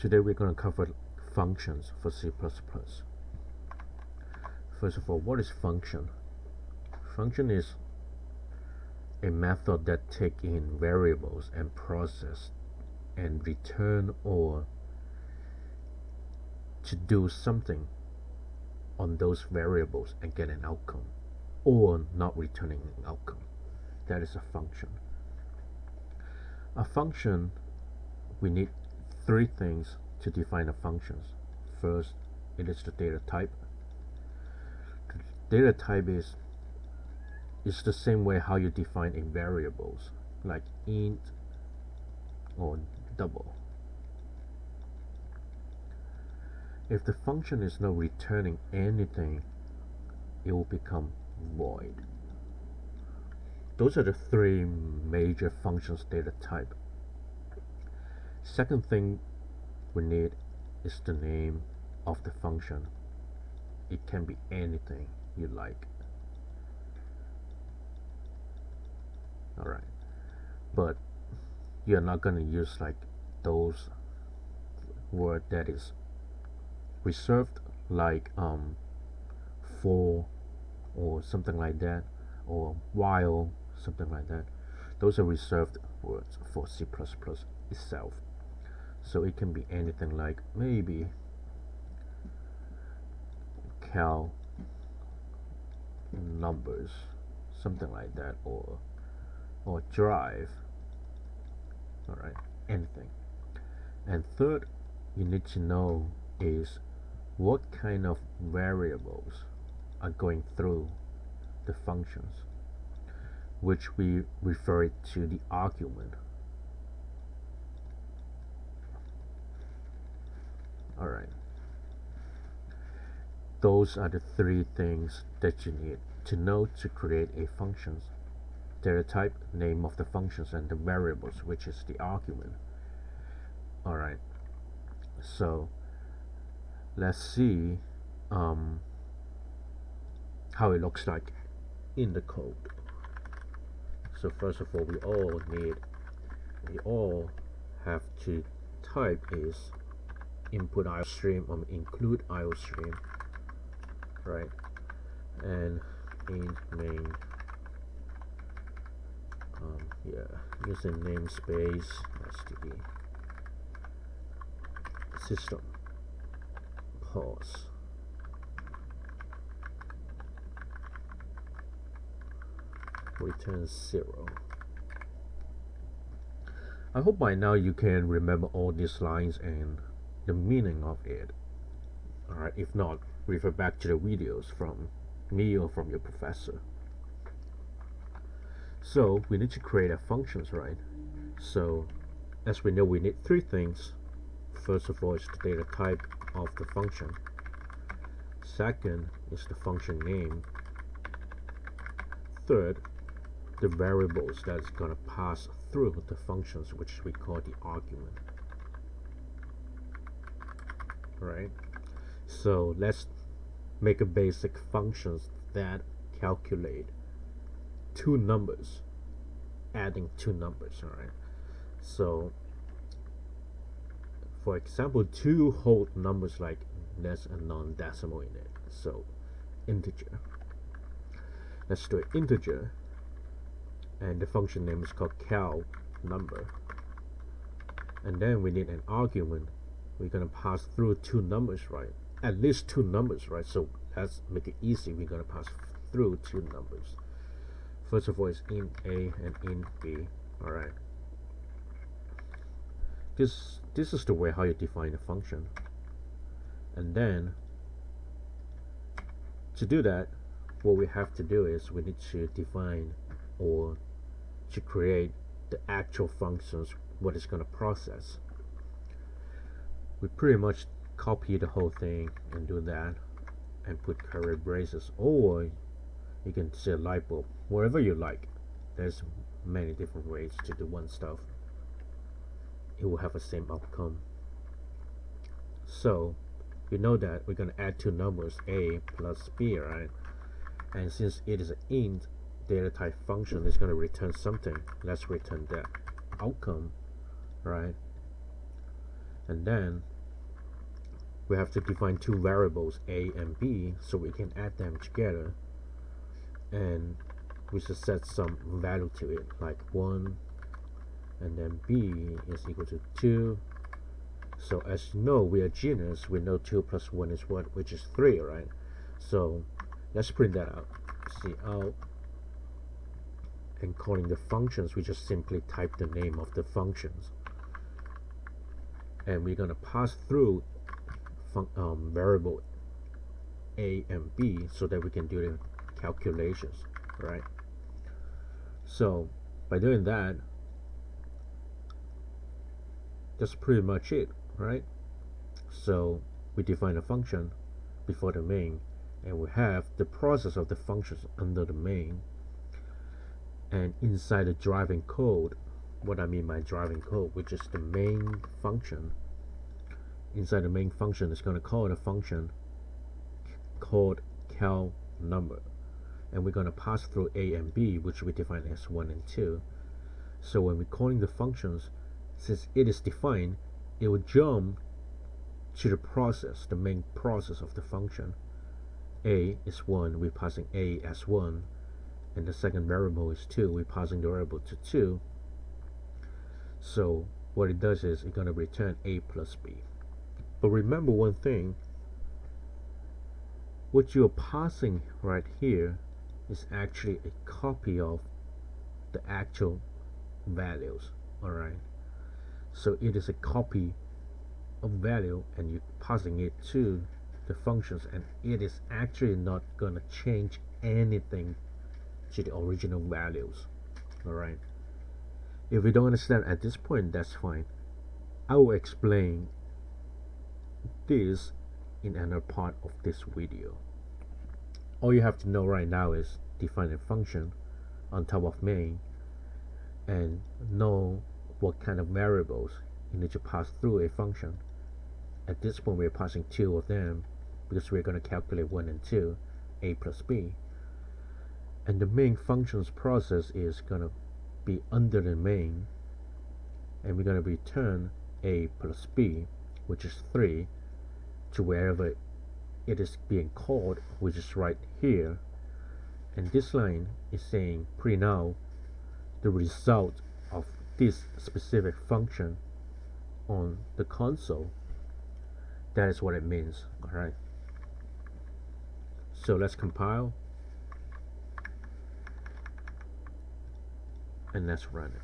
Today we're going to cover functions for C++. First of all, what is function? Function is a method that takes in variables and process and return or to do something on those variables and get an outcome, or not returning an outcome. That is a function. A function, we need three things to define a function. First, it is the data type. The data type is the same way how you define in variables, like int or double. If the function is not returning anything, it will become void. Those are the three major functions data type. Second thing we need is the name of the function. It can be anything you like. Alright, but you're not going to use like those word that is reserved, like for or something like that, or while, something like that. Those are reserved words for C++ itself. So it can be anything, like maybe cal numbers, something like that, or drive. Alright, anything. And third, you need to know is what kind of variables are going through the functions, which we refer to the argument. Alright, those are the three things that you need to know to create a function: data type, name of the functions, and the variables, which is the argument. Alright, so let's see how it looks like in the code. So first of all, we all have to type is input IO stream or include IO stream, right? And in main, using namespace std system pause return 0. I hope by now you can remember all these lines and the meaning of it. Alright, if not, refer back to the videos from me or from your professor. So we need to create a functions, right? So as we know, we need three things. First of all is the data type of the function. Second is the function name. Third, the variables that is going to pass through the functions, which we call the argument. Right? So let's make a basic functions that calculate two numbers, adding two numbers. Alright, so for example, two whole numbers, like there's a non-decimal in it, so integer. Let's do an integer, and the function name is called cal number, and then we need an argument. We're going to pass through two numbers, right? At least two numbers, right? So let's make it easy. We're going to pass through two numbers. First of all is int a and int b. Alright, this is the way how you define a function. And then to do that, what we have to do is we need to define or to create the actual functions what it's going to process. We pretty much copy the whole thing and do that and put curly braces, or you can say a light bulb, wherever you like. There's many different ways to do one stuff. It will have the same outcome. So you know that we're going to add two numbers, a plus b, right? And since it is an int data type function, it's going to return something. Let's return that outcome, right? And then we have to define two variables a and b so we can add them together, and we should set some value to it like 1, and then b is equal to 2. So as you know, we are genius, we know 2 plus 1 is what, which is 3, right? So let's print that out. See out, and calling the functions, we just simply type the name of the functions, and we're gonna pass through variable a and b so that we can do the calculations, right? So by doing that, that's pretty much it, right? So we define a function before the main, and we have the process of the functions under the main, and inside the driving code, what I mean by driving code, which is the main function, inside the main function is going to call a function called cal number, and we're going to pass through a and b, which we define as 1 and 2. So when we're calling the functions, since it is defined, it will jump to the process, the main process of the function. A is 1, we're passing a as 1, and the second variable is 2, we're passing the variable to 2. So what it does is it's going to return a plus b. But remember one thing, what you're passing right here is actually a copy of the actual values, alright? So it is a copy of value, and you're passing it to the functions, and it is actually not gonna change anything to the original values, alright? If you don't understand at this point, that's fine. I will explain this in another part of this video. All you have to know right now is define a function on top of main and know what kind of variables you need to pass through a function. At this point, we're passing 2 of them because we're going to calculate 1 and 2, a plus b. And the main functions process is going to be under the main, and we're going to return a plus b, which is 3, to wherever it is being called, which is right here. And this line is saying print out the result of this specific function on the console. That is what it means, alright? So let's compile and let's run it.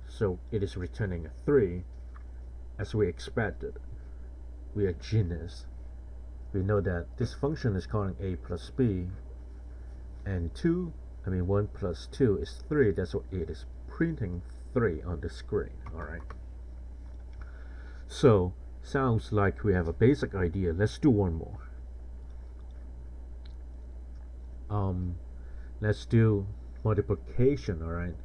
So it is returning a 3 as we expected. We are genius. We know that this function is calling a plus b, and 1 plus 2 is 3. That's what it is printing 3 on the screen, alright? So sounds like we have a basic idea. Let's do one more. Let's do multiplication, alright?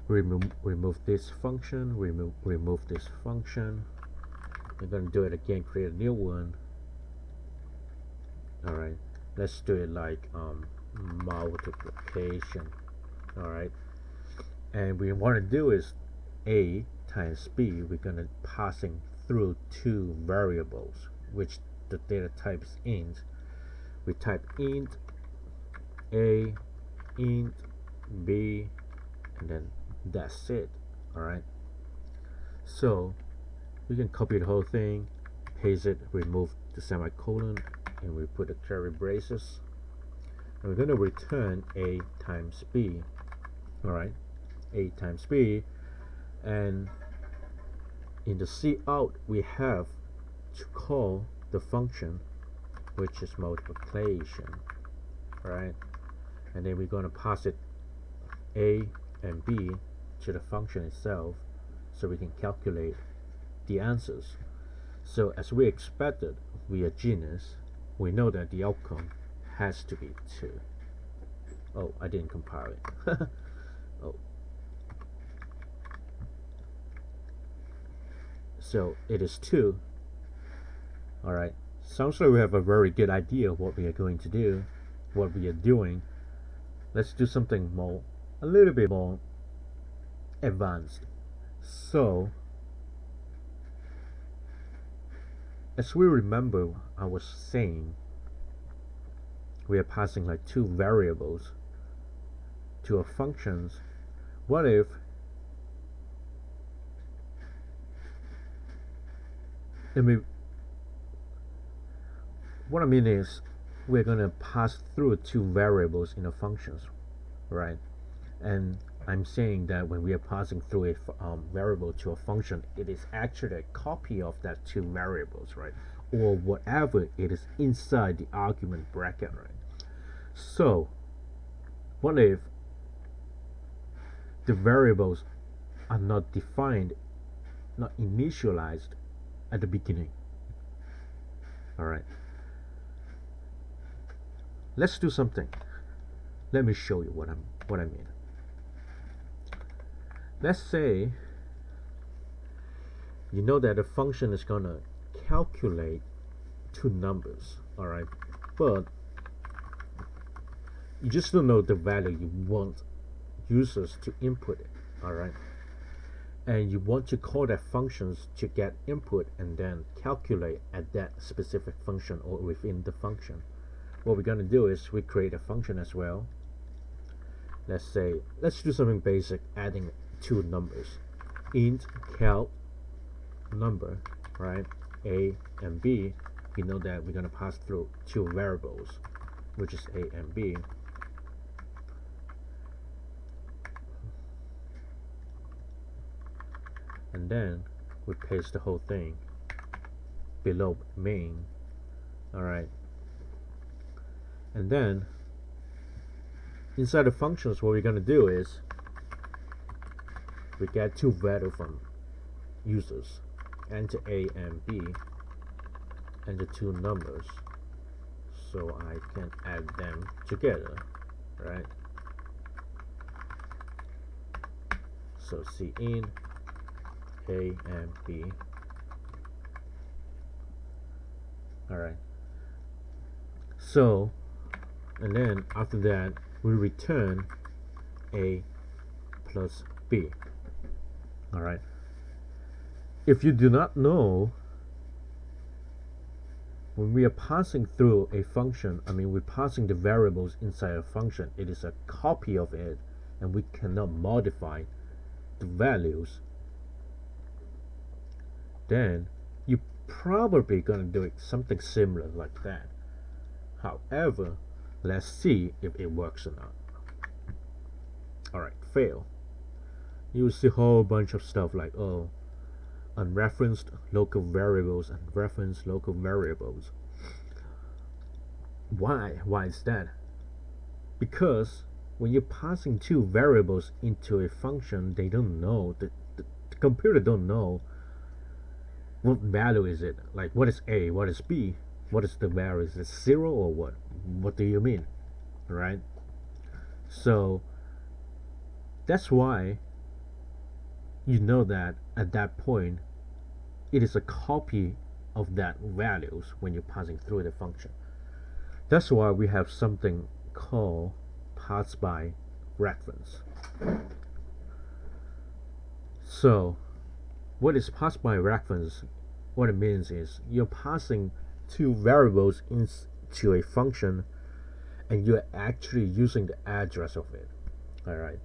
Remove this function, remove this function. We're going to do it again, create a new one. Alright, let's do it like multiplication. Alright, and we want to do is a times b. We're going to passing through 2 variables, which the data type is int. We type int a, int b, and then that's it. Alright, so we can copy the whole thing, paste it, remove the semicolon, and we put the curly braces, and we're going to return a times b. Alright, a times b, and in the cout we have to call the function, which is multiplication, right? And then we're going to pass it a and b to the function itself so we can calculate the answers. So as we expected, we are genius. We know that the outcome has to be 2. Oh, I didn't compile it. Oh. So it is 2. Alright, sounds like we have a very good idea of what we are going to do, what we are doing. Let's do something a little bit more advanced. So as we remember, I was saying we are passing like two variables to a functions. What if what I mean is we're gonna pass through two variables in a functions, right? And I'm saying that when we are passing through a variable to a function, it is actually a copy of that two variables, right? Or whatever it is inside the argument bracket, right? So, what if the variables are not defined, not initialized at the beginning? All right. Let's do something. Let me show you what I mean. Let's say you know that a function is gonna calculate two numbers, all right, but you just don't know the value you want users to input it, all right, and you want to call that functions to get input and then calculate at that specific function or within the function. What we're gonna do is we create a function as well. Let's do something basic, adding two numbers, int cal number, right, a and b. You know that we're going to pass through two variables, which is a and b. And then we paste the whole thing below main, all right. And then inside the functions, what we're going to do is we get two values from users, enter a and b, and the two numbers, so I can add them together, right? So cin a and b, all right. So, and then after that we return a plus b, all right. If you do not know, when we are passing through a function, I mean we're passing the variables inside a function, it is a copy of it and we cannot modify the values, then you're probably going to do it something similar like that. However, let's see if it works or not. Alright, fail. You see a whole bunch of stuff like, oh, unreferenced local variables and referenced local variables. Why is that? Because when you're passing two variables into a function, they don't know, the computer don't know what value is it, like what is a, what is b, what is the value, is it 0 or what do you mean, right? So that's why you know that at that point it is a copy of that values when you're passing through the function. That's why we have something called pass by reference. So what is pass by reference? What it means is you're passing two variables into a function and you're actually using the address of it, all right,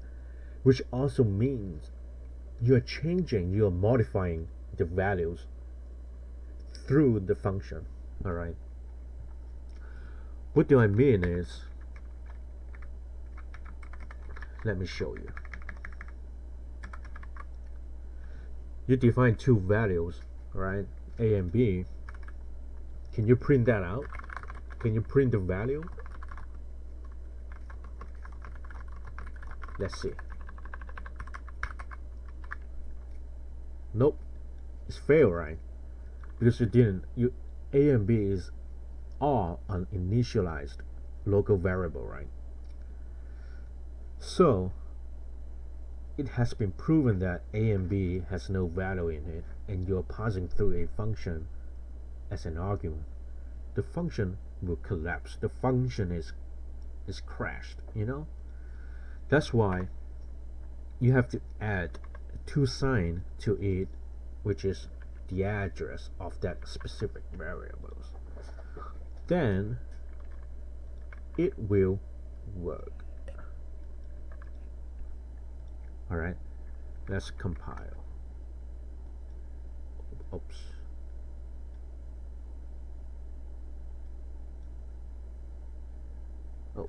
which also means you're modifying the values through the function, all right. What do I mean is, let me show you. You define two values, right, a and b. Can you print that out? Can you print the value? Let's see. Nope, it's failed, right? Because a and b is all an initialized local variable, right? So it has been proven that a and b has no value in it, and you're passing through a function as an argument. The function will collapse. The function is crashed, you know? That's why you have to add two sign to it, which is the address of that specific variables, then it will work. Alright, let's compile. Oops. Oh.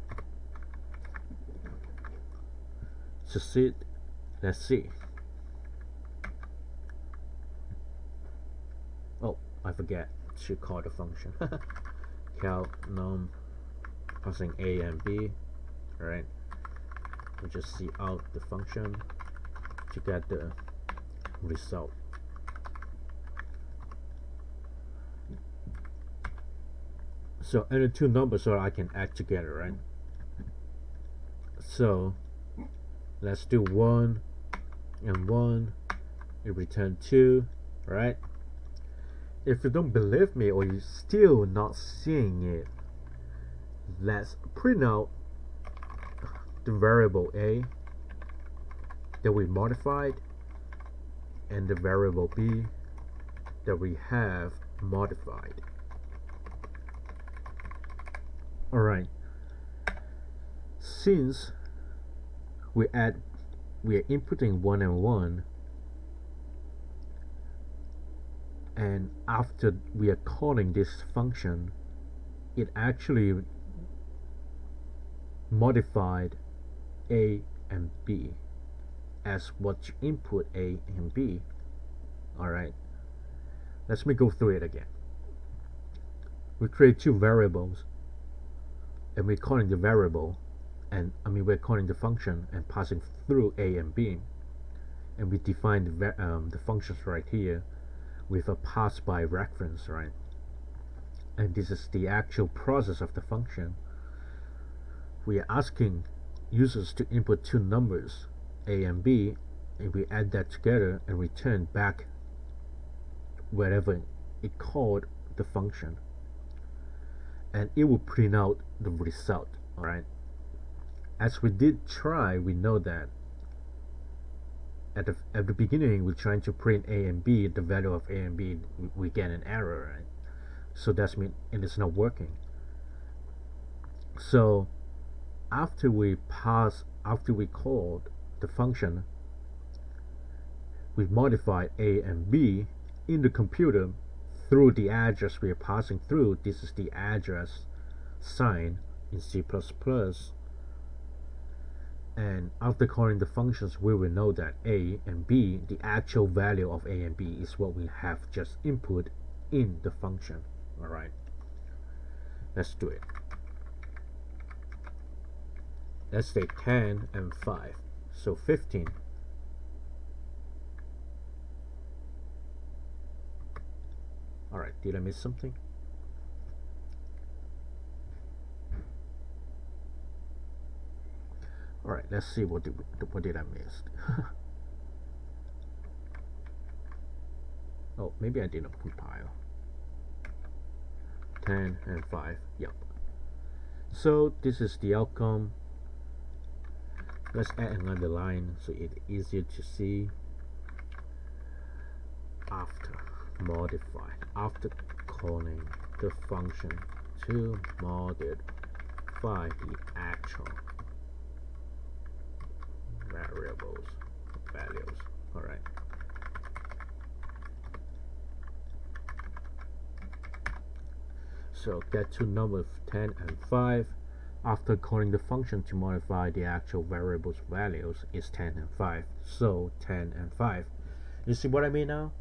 Succeed. Let's see. Oh, I forget to call the function. Cal num passing a and b. Alright. We just see out the function to get the result. So any two numbers so I can add together, right? So let's do 1 and 1. It return 2, right? If you don't believe me or you're still not seeing it, let's print out the variable a that we modified and the variable b that we have modified. Alright, since we are inputting 1 and 1, and after we are calling this function, it actually modified a and b as what you input a and b. Alright, let me go through it again. We create two variables and we're calling the variable, and we're calling the function and passing through a and b, and we define the functions right here with a pass by reference, right? And this is the actual process of the function. We are asking users to input two numbers, a and b, and we add that together and return back wherever it called the function, and it will print out the result. Alright, as we did try, we know that at the beginning we're trying to print a and b, the value of a and b, we get an error, right? So that's mean it is not working. So after we called the function, we modified a and b in the computer through the address we are passing through. This is the address sign in C++, and after calling the functions, we will know that a and b, the actual value of a and b, is what we have just input in the function. Alright, let's do it. Let's say 10 and 5, so 15. Alright, did I miss something? Alright, let's see what did I miss. Oh, maybe I didn't compile. 10 and 5, yep. So this is the outcome. Let's add another line so it's easier to see. After modified, after calling the function to modify the actual values. Alright. So get two numbers 10 and 5. After calling the function to modify the actual variables values is 10 and 5. So 10 and 5. You see what I mean now?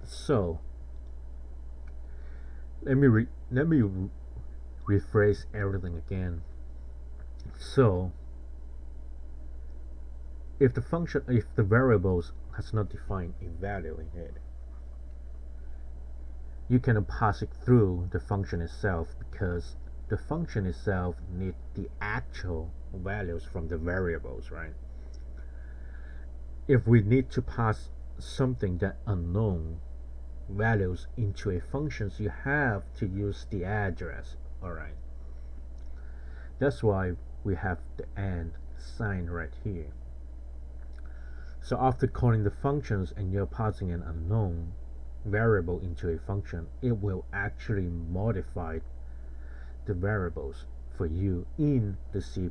So let me rephrase everything again. So if the variables has not defined a value in it, you cannot pass it through the function itself, because the function itself needs the actual values from the variables, right? If we need to pass something that unknown values into a function, you have to use the address. Alright, that's why we have the and sign right here. So after calling the functions and you're passing an unknown, variable into a function, it will actually modify the variables for you in the C++.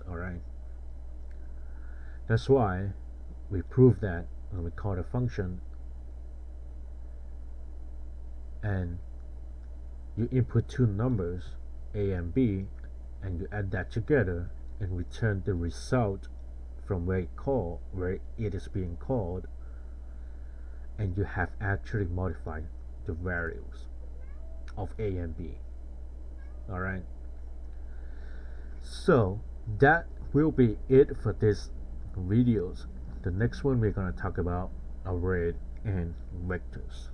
Alright, that's why we prove that when we call a function and you input two numbers a and b and you add that together and return the result from where it is being called, and you have actually modified the values of a and b. Alright, so that will be it for this videos. The next one we're going to talk about array and vectors.